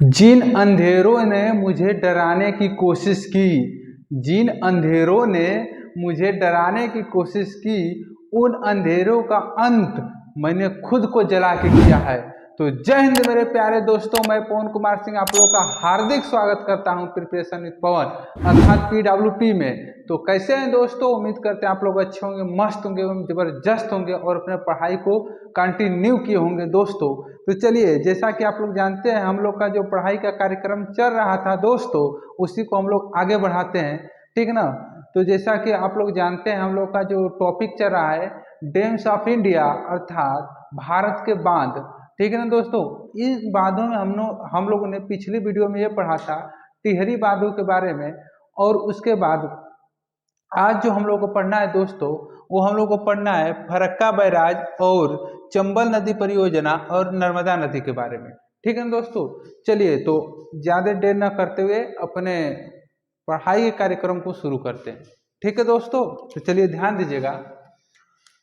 जिन अंधेरों ने मुझे डराने की कोशिश की, जिन अंधेरों ने मुझे डराने की कोशिश की, उन अंधेरों का अंत मैंने खुद को जला के किया है। तो जय हिंद मेरे प्यारे दोस्तों, मैं पवन कुमार सिंह आप लोगों का हार्दिक स्वागत करता हूं प्रिपरेशन विद पवन अर्थात PWP में। तो कैसे हैं दोस्तों, उम्मीद करते हैं आप लोग अच्छे होंगे, मस्त होंगे, जबरदस्त होंगे और अपने पढ़ाई को कंटिन्यू किए होंगे दोस्तों। तो चलिए, जैसा कि आप लोग जानते हैं हम लोग का जो पढ़ाई का कार्यक्रम चल रहा था दोस्तों, उसी को हम लोग आगे बढ़ाते हैं, ठीक ना। तो जैसा कि आप लोग जानते हैं हम लोग का जो टॉपिक चल रहा है डैम्स ऑफ इंडिया अर्थात भारत के बांध, ठीक है ना दोस्तों। इन बांधों में हम लोगों ने पिछली वीडियो में ये पढ़ा था टिहरी बांधों के बारे में, और उसके बाद आज जो हम लोग को पढ़ना है दोस्तों, वो हम लोग को पढ़ना है फरक्का बैराज और चंबल नदी परियोजना और नर्मदा नदी के बारे में, ठीक है ना दोस्तों। चलिए, तो ज़्यादा देर न करते हुए अपने पढ़ाई के कार्यक्रम को शुरू करते हैं, ठीक है दोस्तों। तो चलिए ध्यान दीजिएगा,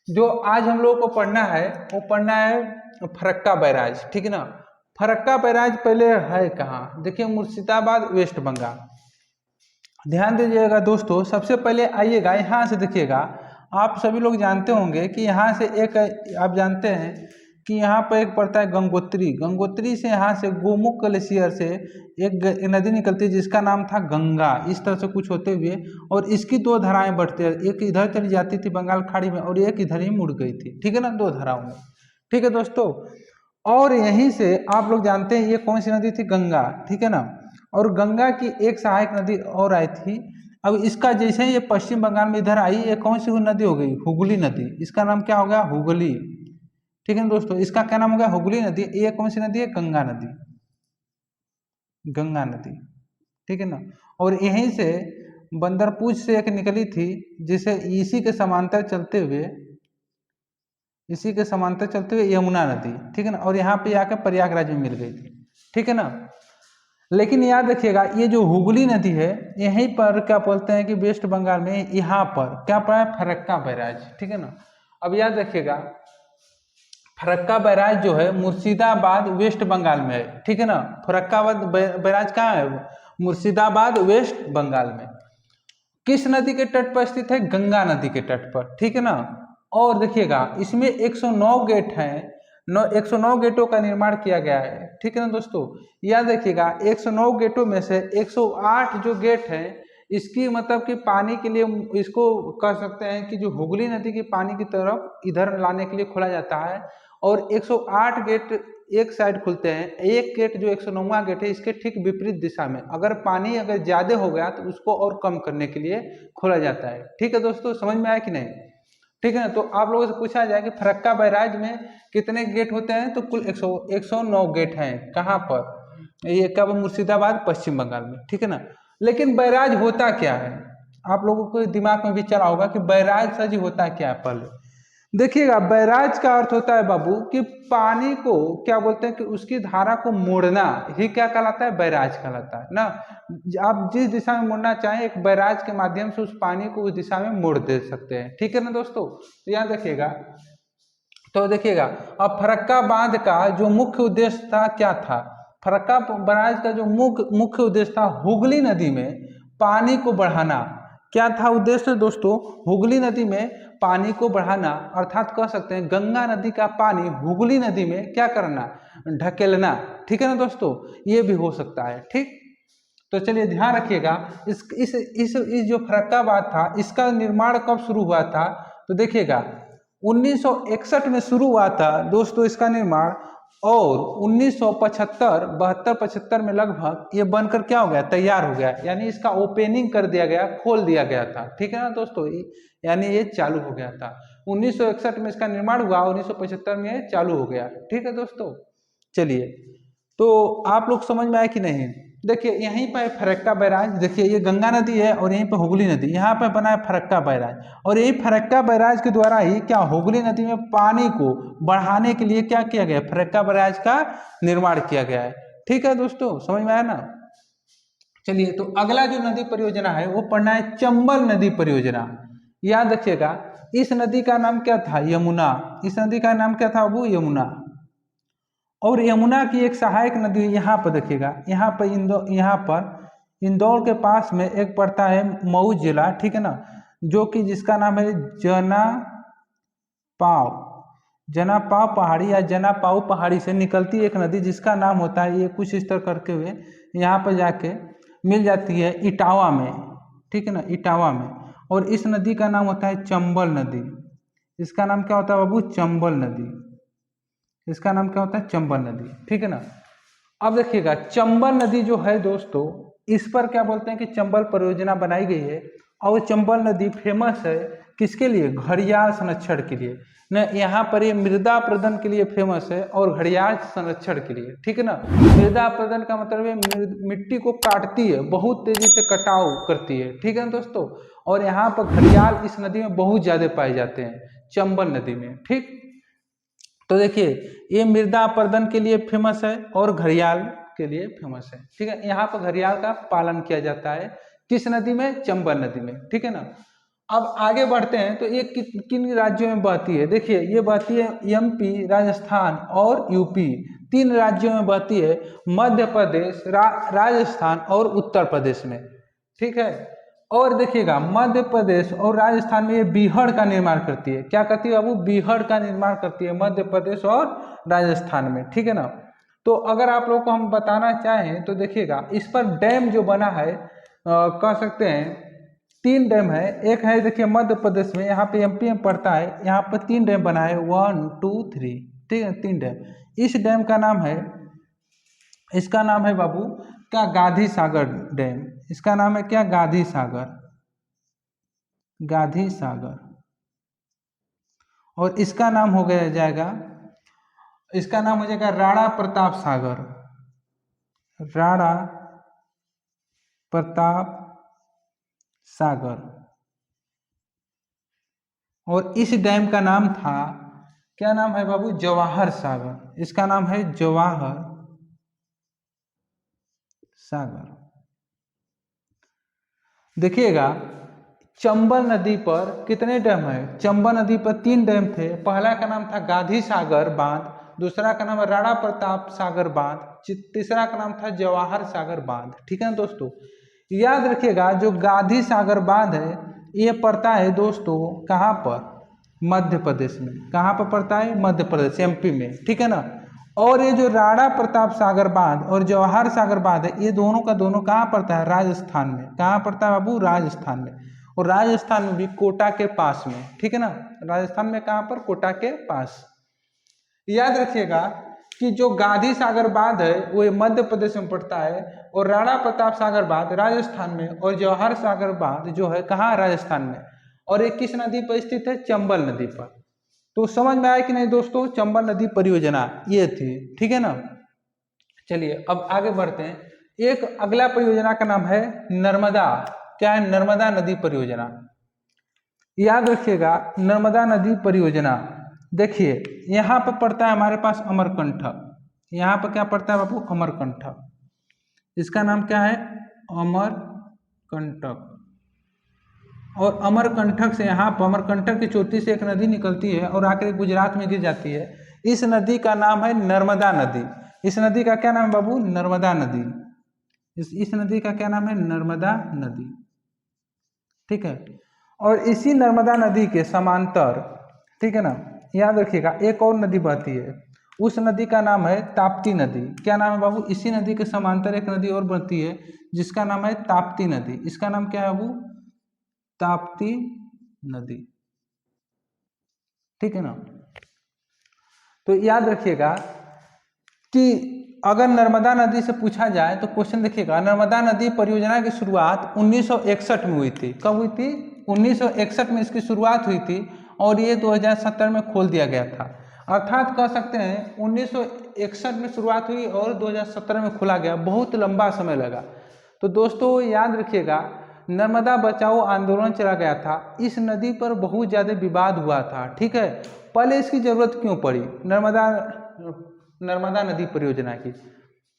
जो आज हम लोग को पढ़ना है वो पढ़ना है फरक्का बैराज, ठीक है ना। फरक्का बैराज पहले है कहाँ, देखिए मुर्शिदाबाद वेस्ट बंगाल। ध्यान दीजिएगा दोस्तों, सबसे पहले आइएगा यहाँ से, देखिएगा आप सभी लोग जानते होंगे कि यहाँ से एक, आप जानते हैं कि यहाँ पर एक पड़ता है गंगोत्री। गंगोत्री से यहाँ से गोमुख ग्लेशियर से एक नदी निकलती है जिसका नाम था गंगा, इस तरह से कुछ होते हुए, और इसकी दो धाराएं बढ़ती है, एक इधर चली जाती थी बंगाल खाड़ी में और एक इधर ही मुड़ गई थी, ठीक है ना, दो धाराओं में, ठीक है दोस्तों। और यहीं से आप लोग जानते हैं ये कौन सी नदी थी, गंगा, ठीक है ना। और गंगा की एक सहायक नदी और आई थी। अब इसका जैसे ही ये पश्चिम बंगाल में इधर आई, ये कौन सी नदी हो गई, हुगली नदी, इसका नाम क्या हो गया, हुगली, ठीक है ना दोस्तों। इसका क्या नाम हो गया, हुगली नदी। ये कौन सी नदी है, गंगा नदी, गंगा नदी, ठीक है ना। और यहीं से बंदरपूछ से एक निकली थी जिसे इसी के समांतर चलते हुए यमुना नदी, ठीक है ना, और यहाँ पे आकर प्रयागराज में मिल गई थी, ठीक है ना। लेकिन याद रखिएगा ये जो हुगली नदी है, यहीं पर क्या बोलते हैं कि वेस्ट बंगाल में यहाँ पर क्या पड़ा है, फरक्का बैराज, ठीक है ना। अब याद रखिएगा फरक्का बैराज जो है मुर्शिदाबाद वेस्ट बंगाल में है, ठीक है ना। फरक्का बैराज कहाँ है, मुर्शिदाबाद वेस्ट बंगाल में। किस नदी के तट पर स्थित है, गंगा नदी के तट पर, ठीक है ना। और देखिएगा इसमें 109 गेट हैं, 109 गेटों का निर्माण किया गया है, ठीक है ना दोस्तों। याद रखिएगा 109 गेटों में से 108 जो गेट हैं, इसकी मतलब कि पानी के लिए, इसको कह सकते हैं कि जो हुगली नदी की पानी की तरफ इधर लाने के लिए खोला जाता है। और 108 गेट एक साइड खुलते हैं, एक गेट जो 109वां गेट है इसके ठीक विपरीत दिशा में, अगर पानी ज्यादा हो गया तो उसको और कम करने के लिए खोला जाता है, ठीक है दोस्तों। समझ में आया कि नहीं, ठीक है ना। तो आप लोगों से पूछा जाए कि फरक्का बैराज में कितने गेट होते हैं, तो कुल 109 गेट हैं। कहाँ पर, ये कब, मुर्शिदाबाद पश्चिम बंगाल में, ठीक है ना। लेकिन बैराज होता क्या है, आप लोगों को दिमाग में विचार होगा कि बैराज सर जी होता क्या है। पहले देखिएगा, बैराज का अर्थ होता है बाबू कि पानी को क्या बोलते हैं कि उसकी धारा को मोड़ना ही क्या कहलाता है, बैराज कहलाता है ना। आप जिस दिशा में मोड़ना चाहें एक बैराज के माध्यम से उस पानी को उस दिशा में मोड़ दे सकते हैं, ठीक है ना दोस्तों। तो यहाँ देखिएगा, तो देखिएगा अब फरक्का बांध का जो मुख्य उद्देश्य था क्या था, फरक्का बैराज का जो मुख्य उद्देश्य था हुगली नदी में पानी को बढ़ाना। क्या था उद्देश्य दोस्तों, हुगली नदी में पानी को बढ़ाना, अर्थात कह सकते हैं गंगा नदी का पानी हुगली नदी में क्या करना, ढकेलना, ठीक है ना दोस्तों, ये भी हो सकता है, ठीक। तो चलिए ध्यान रखिएगा, इस जो फरक्का बांध था इसका निर्माण कब शुरू हुआ था, तो देखिएगा 1961 में शुरू हुआ था दोस्तों इसका निर्माण, और 1975 में लगभग ये बनकर क्या हो गया, तैयार हो गया, यानी इसका ओपनिंग कर दिया गया, खोल दिया गया था, ठीक है ना दोस्तों, यानी ये चालू हो गया था। 1961 में इसका निर्माण हुआ, 1975 में ये चालू हो गया, ठीक है दोस्तों। चलिए, तो आप लोग समझ में आए कि नहीं। देखिए यहीं पर फरक्का बैराज, देखिए ये गंगा नदी है और यहीं पर हुगली नदी, यहाँ पर बना है फरक्का बैराज, और यही फरक्का बैराज के द्वारा ही क्या हुगली नदी में पानी को बढ़ाने के लिए क्या किया गया, फरक्का बैराज का निर्माण किया गया है, ठीक है दोस्तों, समझ में आया ना। चलिए, तो अगला जो नदी परियोजना है वो पढ़ना है चंबल नदी परियोजना। याद रखिएगा इस नदी का नाम क्या था, यमुना, इस नदी का नाम क्या था वो, यमुना। और यमुना की एक सहायक नदी यहाँ पर देखिएगा, यहाँ पर इंदौर के पास में एक पड़ता है मऊ जिला, ठीक है ना, जो कि जिसका नाम है जनापाव पहाड़ी या जनापाव पहाड़ी से निकलती एक नदी जिसका नाम होता है, ये कुछ इस तरह करके हुए यहाँ पर जाके मिल जाती है इटावा में, ठीक है ना, इटावा में। और इस नदी का नाम होता है चंबल नदी। इसका नाम क्या होता है बाबू? चंबल नदी। इसका नाम क्या होता है? चंबल नदी, ठीक है ना। अब देखिएगा चंबल नदी जो है दोस्तों, इस पर क्या बोलते हैं कि चंबल परियोजना बनाई गई है। और चंबल नदी फेमस है किसके लिए? घड़ियाल संरक्षण के लिए न। यहाँ पर ये मृदा अपरदन के लिए फेमस है और घड़ियाल संरक्षण के लिए, ठीक है ना। मृदा अपरदन का मतलब है मिट्टी को काटती है, बहुत तेजी से कटाव करती है, ठीक है ना दोस्तों। और यहाँ पर घड़ियाल इस नदी में बहुत ज्यादा पाए जाते हैं, चंबल नदी में, ठीक। तो देखिए ये मृदा अपरदन के लिए फेमस है और घड़ियाल के लिए फेमस है, ठीक है। यहाँ पर घड़ियाल का पालन किया जाता है किस नदी में? चंबल नदी में, ठीक है ना। अब आगे बढ़ते हैं तो ये किन राज्यों में बहती है? देखिए ये बहती है एमपी, राजस्थान और यूपी, 3 राज्यों में बहती है। मध्य प्रदेश, राजस्थान और उत्तर प्रदेश में, ठीक है। और देखिएगा मध्य प्रदेश और राजस्थान में ये बीहड़ का निर्माण करती है। क्या करती है बाबू? बीहड़ का निर्माण करती है मध्य प्रदेश और राजस्थान में, ठीक है ना। तो अगर आप लोग को हम बताना चाहें तो देखिएगा इस पर डैम जो बना है, कह सकते हैं 3 डैम है। एक है देखिए मध्य प्रदेश में, यहाँ पे एमपी में पड़ता है, यहाँ पर 3 डैम बना है, 1 2 3, ठीक है, 3 डैम। इस डैम का नाम है, इसका नाम है बाबू क्या? गांधी सागर डैम। इसका नाम है क्या? गांधी सागर, गांधी सागर। और इसका नाम हो गया जाएगा, इसका नाम हो जाएगा राणा प्रताप सागर, राणा प्रताप सागर। और इस डैम का नाम था, क्या नाम है बाबू? जवाहर सागर। इसका नाम है जवाहर सागर। देखिएगा चंबल नदी पर कितने डैम है? चंबल नदी पर 3 डैम थे। पहला का नाम था गांधी सागर बांध, दूसरा का नाम है राणा प्रताप सागर बांध, तीसरा का नाम था जवाहर सागर बांध, ठीक है ना दोस्तों। याद रखिएगा जो गांधी सागर बांध है ये पड़ता है दोस्तों कहाँ पर? मध्य प्रदेश में। कहाँ पर पड़ता है? मध्य प्रदेश, एमपी में, ठीक है ना। और ये जो राणा प्रताप सागर बांध और जवाहर सागर बांध है, ये दोनों का दोनों कहाँ पड़ता है? राजस्थान में। कहाँ पड़ता है बाबू? राजस्थान में। और राजस्थान में भी कोटा के पास में, ठीक है ना। राजस्थान में कहाँ पर? कोटा के पास। याद रखिएगा कि जो गांधी सागर बांध है वो मध्य प्रदेश में पड़ता है, और राणा प्रताप सागर बांध राजस्थान में, और जवाहर सागर बांध जो है कहाँ? राजस्थान में। और ये किस नदी पर स्थित है? चंबल नदी पर। तो समझ में आया कि नहीं दोस्तों? चंबल नदी परियोजना ये थी, ठीक है ना। चलिए अब आगे बढ़ते हैं। एक अगला परियोजना का नाम है नर्मदा। क्या है? नर्मदा नदी परियोजना। याद रखिएगा नर्मदा नदी परियोजना, देखिए यहाँ पर पड़ता है हमारे पास अमरकंटक। यहाँ पर क्या पड़ता है बाबू? अमरकंटक। इसका नाम क्या है? अमरकंटक। और अमरकंटक से यहाँ पर अमरकंटक की चोटी से एक नदी निकलती है और आकर गुजरात में गिर जाती है। इस नदी का नाम है नर्मदा नदी। इस नदी का क्या नाम है बाबू? नर्मदा नदी। इस नदी का क्या नाम है? नर्मदा नदी, ठीक है। और इसी नर्मदा नदी के समांतर, ठीक है ना, याद रखिएगा एक और नदी बहती है, उस नदी का नाम है ताप्ती नदी। क्या नाम है बाबू? इसी नदी के समांतर एक नदी और बहती है जिसका नाम है ताप्ती नदी। इसका नाम क्या है बाबू? ताप्ती नदी, ठीक है ना। तो याद रखिएगा कि अगर नर्मदा नदी से पूछा जाए तो क्वेश्चन देखिएगा, नर्मदा नदी परियोजना की शुरुआत 1961 में हुई थी। कब हुई थी? 1961 में इसकी शुरुआत हुई थी और ये 2070 में खोल दिया गया था। अर्थात कह सकते हैं 1961 में शुरुआत हुई और 2017 में खोला गया, बहुत लंबा समय लगा। तो दोस्तों याद रखिएगा नर्मदा बचाओ आंदोलन चला गया था। इस नदी पर बहुत ज़्यादा विवाद हुआ था, ठीक है। पहले इसकी जरूरत क्यों पड़ी नर्मदा नदी परियोजना की?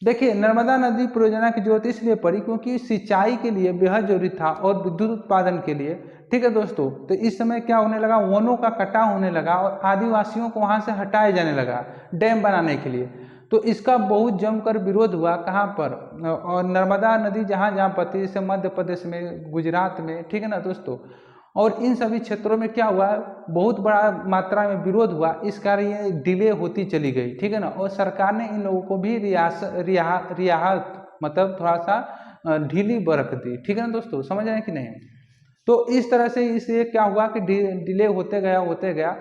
देखिए नर्मदा नदी परियोजना की जरूरत इसलिए पड़ी क्योंकि सिंचाई के लिए बेहद जरूरी था और विद्युत उत्पादन के लिए, ठीक है दोस्तों। तो इस समय क्या होने लगा? वनों का कटाव होने लगा और आदिवासियों को वहां से हटाया जाने लगा डैम बनाने के लिए। तो इसका बहुत जमकर विरोध हुआ कहाँ पर, और नर्मदा नदी जहाँ जहाँ बहती है, जैसे मध्य प्रदेश में, गुजरात में, ठीक है ना दोस्तों। और इन सभी क्षेत्रों में क्या हुआ, बहुत बड़ा मात्रा में विरोध हुआ, इस कारण ये डिले होती चली गई, ठीक है ना। और सरकार ने इन लोगों को भी रियायत मतलब थोड़ा सा ढीली बरत दी, ठीक है ना दोस्तों, समझ रहे हैं कि नहीं। तो इस तरह से इससे क्या हुआ कि डिले होते गया।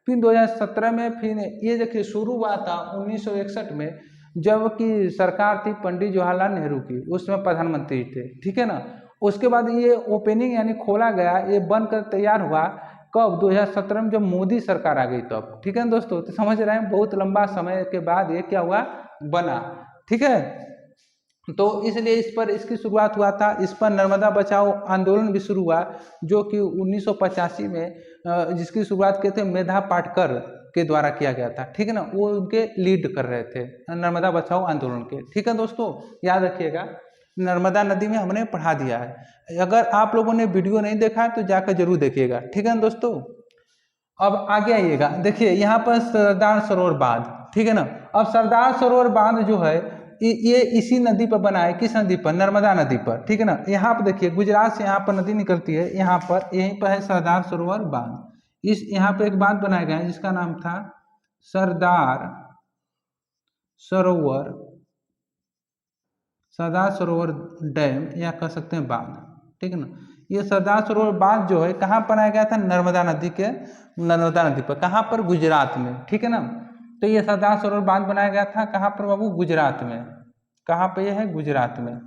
फिर 2017 में फिर ये देखिए शुरू हुआ था 1961 में, जबकि सरकार थी पंडित जवाहरलाल नेहरू की, उसमें प्रधानमंत्री थे, ठीक है ना। उसके बाद ये ओपनिंग यानी खोला गया, ये बनकर तैयार हुआ कब, 2017 में, जब मोदी सरकार आ गई तब, ठीक है ना दोस्तों। तो समझ रहे हैं बहुत लंबा समय के बाद ये क्या हुआ, बना, ठीक है। तो इसलिए इस पर इसकी शुरुआत हुआ था, इस पर नर्मदा बचाओ आंदोलन भी शुरू हुआ, जो कि 1985 में जिसकी शुरुआत किए थे मेधा पाटकर के द्वारा किया गया था, ठीक है ना। वो उनके लीड कर रहे थे नर्मदा बचाओ आंदोलन के, ठीक है दोस्तों, याद रखिएगा। नर्मदा नदी में हमने पढ़ा दिया है, अगर आप लोगों ने वीडियो नहीं देखा है तो जाकर जरूर देखिएगा, ठीक है ना दोस्तों। अब आगे आइएगा, देखिए यहाँ पर सरदार सरोवर बांध, ठीक है ना। अब सरदार सरोवर बांध जो है ये इसी नदी पर बना है, किस नदी पर, नर्मदा नदी पर, ठीक है ना। यहाँ पर देखिए गुजरात से यहाँ पर नदी निकलती है, यहाँ पर यहीं पर है सरदार सरोवर बांध। इस यहाँ पे एक बांध बनाया गया है जिसका नाम था सरदार सरोवर डैम, या कह सकते हैं बांध, ठीक है ना। ये सरदार सरोवर बांध जो है कहाँ बनाया गया था, नर्मदा नदी पर, कहाँ पर, गुजरात में, ठीक है ना। तो ये सरदार सरोवर बांध बनाया गया था कहाँ पर बाबू, गुजरात में, कहाँ पे ये है, गुजरात में,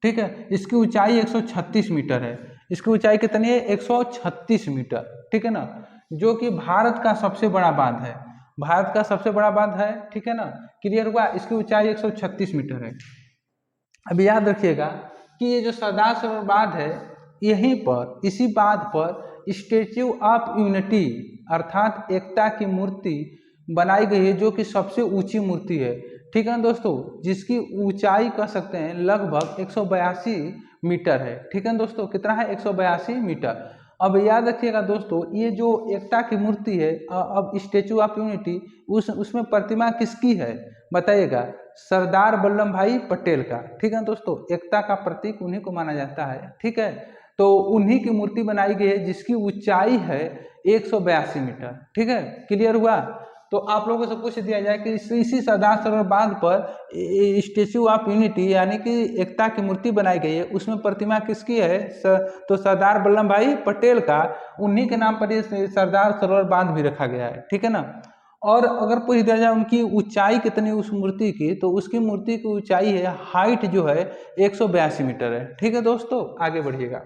ठीक है। इसकी ऊंचाई 136 मीटर है, इसकी ऊंचाई कितनी है, 136 मीटर, ठीक है ना, जो कि भारत का सबसे बड़ा बांध है, भारत का सबसे बड़ा बांध है, ठीक है ना। क्लियर हुआ, इसकी ऊंचाई 136 मीटर है। अब याद रखिएगा कि ये जो सरदार सरोवर बांध है, यहीं पर, इसी बांध पर स्टैच्यू ऑफ यूनिटी अर्थात एकता की मूर्ति बनाई गई है, जो कि सबसे ऊंची मूर्ति है, ठीक है ना दोस्तों, जिसकी ऊंचाई कह सकते हैं लगभग 182 मीटर है, ठीक है ना दोस्तों, कितना है, 182 मीटर। अब याद रखिएगा दोस्तों, ये जो एकता की मूर्ति है, अब स्टैच्यू ऑफ यूनिटी, उसमें प्रतिमा किसकी है बताइएगा, सरदार वल्लभ भाई पटेल का, ठीक है दोस्तों, एकता का प्रतीक उन्हीं को माना जाता है, ठीक है। तो उन्हीं की मूर्ति बनाई गई है जिसकी ऊंचाई है 182 मीटर, ठीक है, क्लियर हुआ। तो आप लोगों से पूछ दिया जाए कि इसी सरदार सरोवर बांध पर स्टेच्यू ऑफ यूनिटी यानी कि एकता की मूर्ति बनाई गई है, उसमें प्रतिमा किसकी है, तो सरदार वल्लभ भाई पटेल का, उन्हीं के नाम पर ये सरदार सरोवर बांध भी रखा गया है, ठीक है ना। और अगर पूछ दिया जाए उनकी ऊंचाई कितनी उस मूर्ति की, तो उसकी मूर्ति की ऊंचाई है, हाइट जो है 182 मीटर है, ठीक है दोस्तों। आगे बढ़िएगा,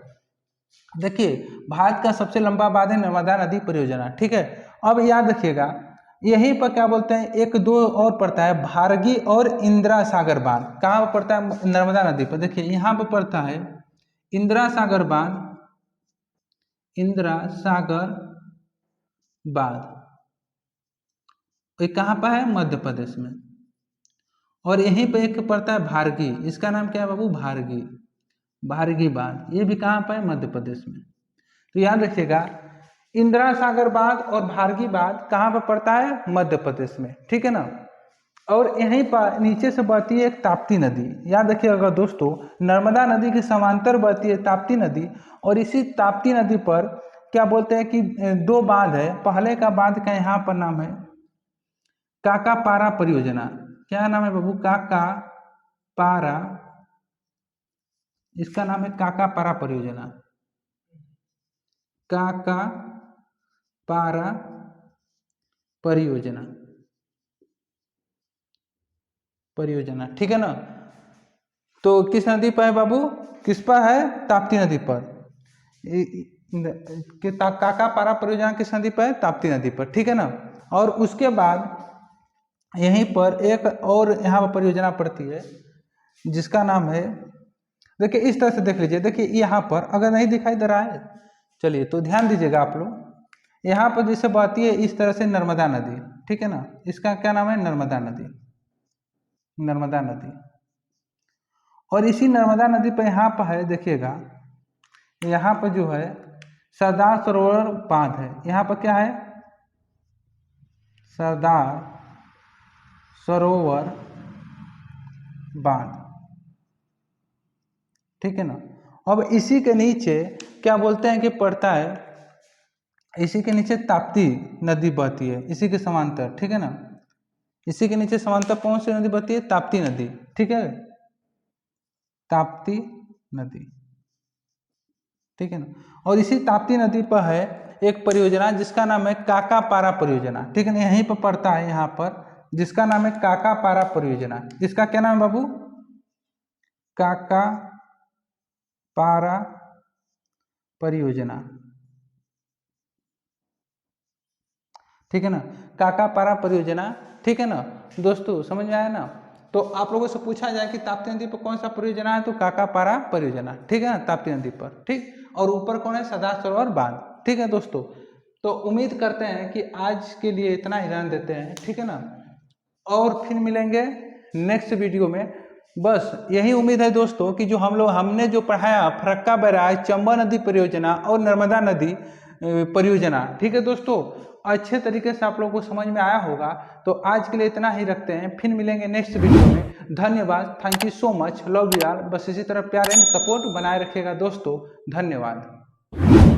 देखिए भारत का सबसे लंबा बांध है नर्मदा नदी परियोजना, ठीक है। अब याद रखिएगा यहीं पर क्या बोलते हैं, एक दो और पड़ता है, भारगी और इंदिरा सागर बांध, कहाँ पर पड़ता है, नर्मदा नदी पर, देखिए यहाँ पर पड़ता है इंदिरा सागर बांध, इंदिरा सागर बांध, ये कहाँ पर है, मध्य प्रदेश में। और यहीं पे एक पड़ता है भारगी, इसका नाम क्या है बाबू, भारगी बांध, ये भी कहाँ पर है, मध्य प्रदेश में। तो याद रखिएगा इंदिरा सागर बांध और भारगी बांध कहाँ पर पड़ता है, मध्य प्रदेश में, ठीक है ना। और यहीं पर नीचे से बहती है एक ताप्ती नदी, याद रखिएगा दोस्तों, नर्मदा नदी के समांतर बहती है ताप्ती नदी, और इसी ताप्ती नदी पर क्या बोलते हैं कि दो बांध है। पहले का बांध का यहाँ पर नाम है काका पारा परियोजना, क्या नाम है बाबू, काका पारा, इसका नाम है काका पारा परियोजना, काका पारा परियोजना, ठीक है ना। तो किस नदी पर है बाबू, किस पर है, ताप्ती नदी पर, काका पारा परियोजना किस नदी पर है, ताप्ती नदी पर, ठीक है ना। और उसके बाद यहीं पर एक और यहाँ पर परियोजना पड़ती है जिसका नाम है, देखिए इस तरह से देख लीजिए, देखिए यहाँ पर अगर नहीं दिखाई दे रहा है, चलिए तो ध्यान दीजिएगा आप लोग, यहाँ पर जैसे बहती है इस तरह से नर्मदा नदी, ठीक है ना, इसका क्या नाम है, नर्मदा नदी। और इसी नर्मदा नदी पर यहाँ पर है, देखिएगा यहाँ पर जो है सरदार सरोवर बांध है, यहाँ पर क्या है, सरदार सरोवर बांध, ठीक है ना। अब इसी के नीचे क्या बोलते हैं कि पड़ता है, इसी के नीचे ताप्ती नदी बहती है, इसी के समांतर, ठीक है ना। इसी के नीचे समांतर कौन सी नदी बहती है? ताप्ती नदी, ठीक है, ताप्ती नदी, ठीक है ना। और इसी ताप्ती नदी पर है एक परियोजना जिसका नाम है काकापारा परियोजना, ठीक है ना, यहीं पर पड़ता है यहाँ पर, जिसका नाम है काकापारा परियोजना। इसका क्या नाम है बाबू? काकापारा परियोजना, ठीक है ना, काकापारा परियोजना, ठीक है ना। दोस्तों समझ में आया ना। तो आप लोगों से पूछा जाए कि ताप्ती नदी पर कौन सा परियोजना है, तो काकापारा परियोजना, ठीक है ना, ताप्ती नदी पर, ठीक। और ऊपर कौन है? सरदार सरोवर बांध, ठीक है दोस्तों। तो उम्मीद करते हैं कि आज के लिए इतना ही रहने देते हैं, ठीक है ना, और फिर मिलेंगे नेक्स्ट वीडियो में। बस यही उम्मीद है दोस्तों कि जो हमने जो पढ़ाया फरक्का बैराज, चंबल नदी परियोजना और नर्मदा नदी परियोजना, ठीक है दोस्तों, अच्छे तरीके से आप लोगों को समझ में आया होगा। तो आज के लिए इतना ही रखते हैं, फिर मिलेंगे नेक्स्ट वीडियो में। धन्यवाद, thank you so much, love you all. बस इसी तरह प्यार एंड सपोर्ट बनाए रखिएगा दोस्तों, धन्यवाद।